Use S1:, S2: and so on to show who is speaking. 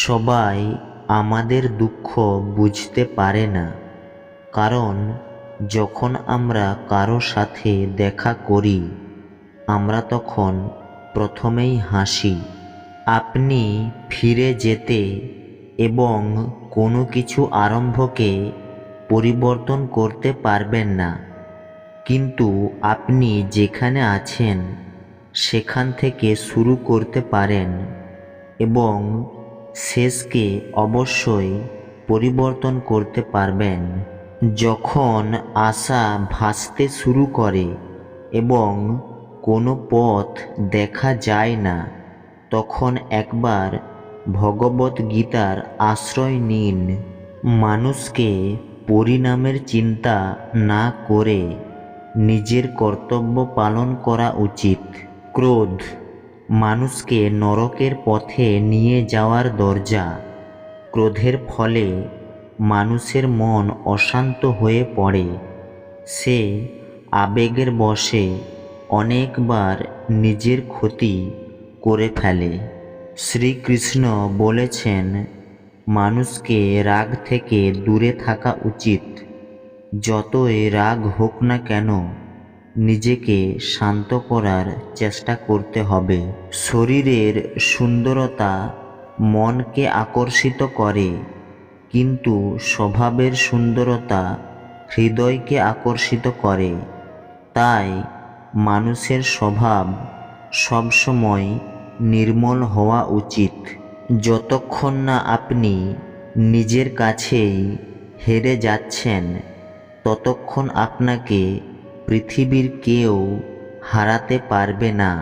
S1: সবাই আমাদের দুঃখ বুঝতে পারে না, কারণ যখন আমরা কারো সাথে দেখা করি আমরা তখন প্রথমেই হাসি। আপনি ফিরে যেতে এবং কোনো কিছু আরম্ভকে পরিবর্তন করতে পারবেন না, কিন্তু আপনি যেখানে আছেন সেখান থেকে শুরু করতে পারেন এবং শেষকে অবশ্যই পরিবর্তন করতে পারবেন। যখন আশা ভাসতে শুরু করে এবং কোনো পথ দেখা যায় না, তখন একবার ভগবত গীতার আশ্রয় নিন। মানুষকে পরিণামের চিন্তা না করে নিজের কর্তব্য পালন করা উচিত। ক্রোধ মানুষকে নরকের পথে নিয়ে যাওয়ার দরজা। ক্রোধের ফলে মানুষের মন অশান্ত হয়ে পড়ে, সে আবেগের বশে অনেকবার নিজের ক্ষতি করে ফেলে। শ্রীকৃষ্ণ বলেছেন, মানুষকে রাগ থেকে দূরে থাকা উচিত। যতই রাগ হোক না কেন, নিজেকে শান্ত করার চেষ্টা করতে হবে। শরীরের সুন্দরতা মনকে আকর্ষিত করে, কিন্তু স্বভাবের সুন্দরতা হৃদয়কে আকর্ষিত করে। তাই মানুষের স্বভাব সবসময় নির্মল হওয়া উচিত। যতক্ষণ না আপনি নিজের কাছেই হেরে যাচ্ছেন, ততক্ষণ আপনাকে পৃথিবীর কেউ হারাতে পারবে না।